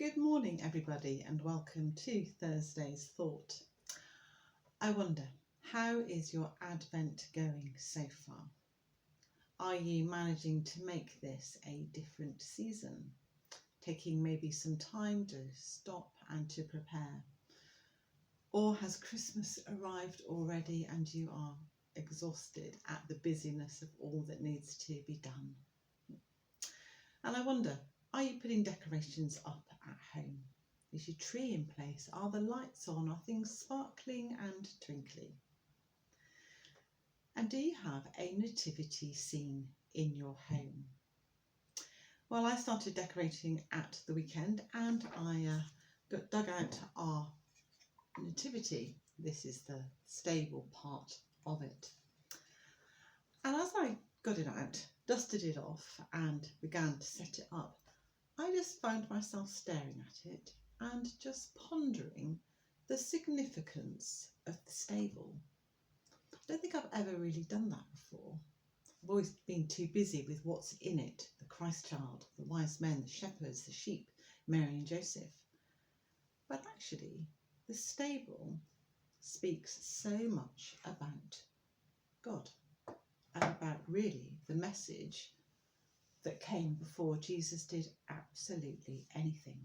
Good morning, everybody, and welcome to Thursday's Thought. I wonder, how is your Advent going so far? Are you managing to make this a different season? Taking maybe some time to stop and to prepare? Or has Christmas arrived already and you are exhausted at the busyness of all that needs to be done? And I wonder, are you putting decorations up at home? Is your tree in place? Are the lights on? Are things sparkling and twinkly? And do you have a nativity scene in your home? Well, I started decorating at the weekend and I dug out our nativity. This is the stable part of it. And as I got it out, dusted it off and began to set it up, I just found myself staring at it and just pondering the significance of the stable. I don't think I've ever really done that before. I've always been too busy with what's in it, the Christ child, the wise men, the shepherds, the sheep, Mary and Joseph. But actually, the stable speaks so much about God and about really the message that came before Jesus did absolutely anything.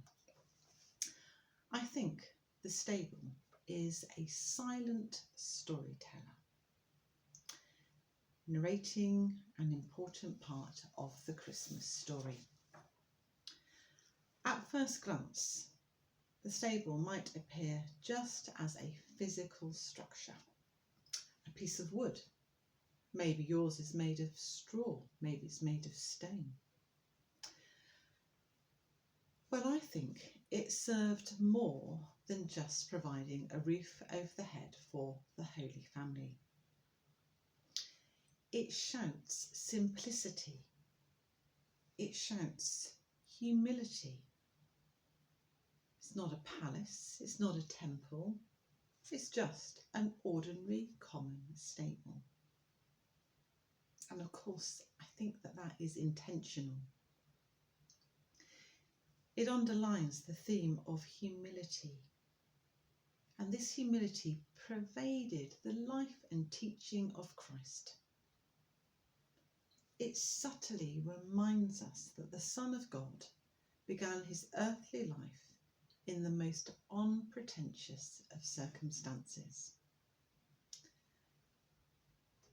I think the stable is a silent storyteller, narrating an important part of the Christmas story. At first glance, the stable might appear just as a physical structure, a piece of wood. Maybe yours is made of straw, maybe it's made of stone. But I think it served more than just providing a roof over the head for the Holy Family. It shouts simplicity. It shouts humility. It's not a palace, it's not a temple, it's just an ordinary common stable. And of course, I think that is intentional. It underlines the theme of humility. And this humility pervaded the life and teaching of Christ. It subtly reminds us that the Son of God began his earthly life in the most unpretentious of circumstances.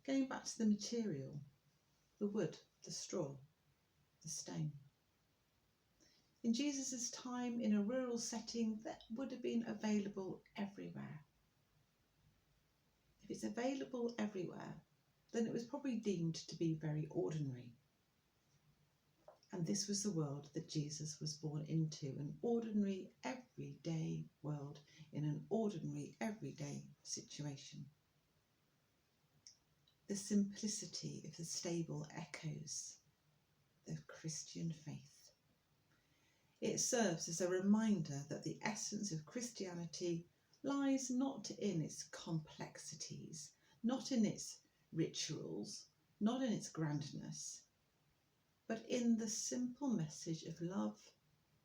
Going back to the material, the wood, the straw, the stone. In Jesus' time, in a rural setting, that would have been available everywhere. If it's available everywhere, then it was probably deemed to be very ordinary. And this was the world that Jesus was born into, an ordinary, everyday world in an ordinary, everyday situation. The simplicity of the stable echoes the Christian faith. It serves as a reminder that the essence of Christianity lies not in its complexities, not in its rituals, not in its grandness, but in the simple message of love,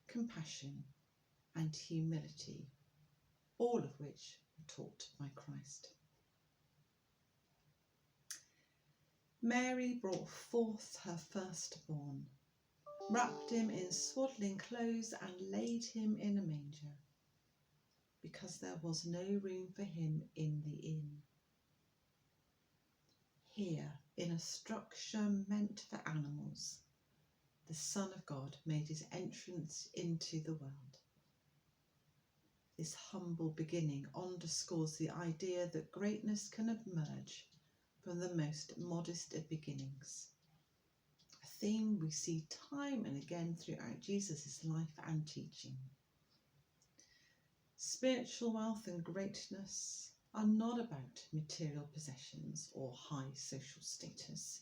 compassion, and humility, all of which are taught by Christ. Mary brought forth her firstborn, wrapped him in swaddling clothes and laid him in a manger, because there was no room for him in the inn. Here, in a structure meant for animals, the Son of God made his entrance into the world. This humble beginning underscores the idea that greatness can emerge from the most modest of beginnings. A theme we see time and again throughout Jesus' life and teaching. Spiritual wealth and greatness are not about material possessions or high social status,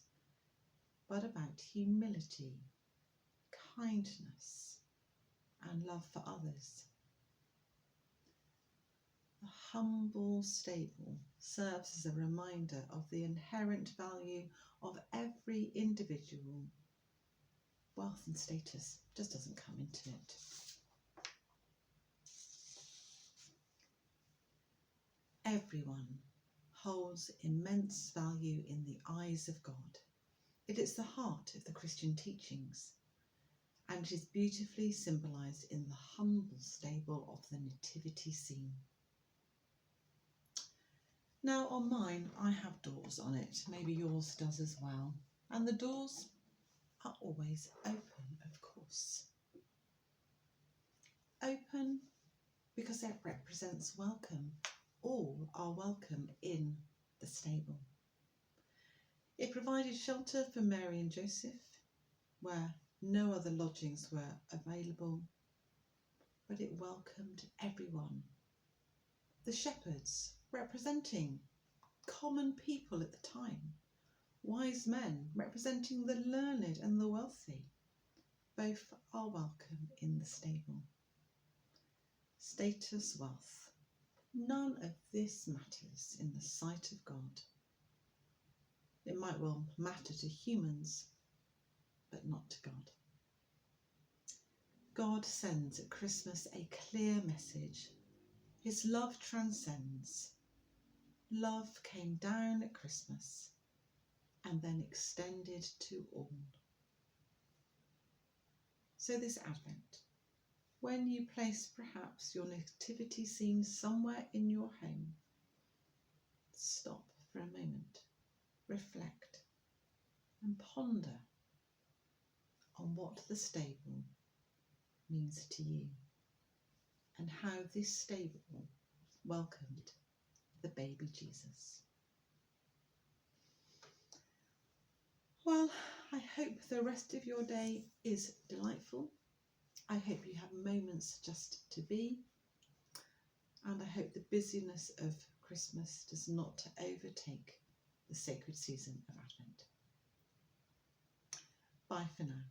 but about humility, kindness, and love for others. The humble stable serves as a reminder of the inherent value of every individual. Wealth and status just doesn't come into it. everyone holds immense value in the eyes of God. It is the heart of the Christian teachings, and it is beautifully symbolised in the humble stable of the nativity scene. Now on mine I have doors on it, maybe yours does as well, and the doors are always open, of course. Open because it represents welcome. All are welcome in the stable. It provided shelter for Mary and Joseph, where no other lodgings were available, but it welcomed everyone. The shepherds, representing common people at the time, wise men representing the learned and the wealthy, both are welcome in the stable. Status, wealth, none of this matters in the sight of God. It might well matter to humans, but not to God. God sends at Christmas a clear message. His love transcends. Love came down at Christmas and then extended to all. So this Advent, when you place perhaps your nativity scene somewhere in your home, stop for a moment, reflect and ponder on what the stable means to you and how this stable welcomed the baby Jesus. Well, I hope the rest of your day is delightful. I hope you have moments just to be, and I hope the busyness of Christmas does not overtake the sacred season of Advent. Bye for now.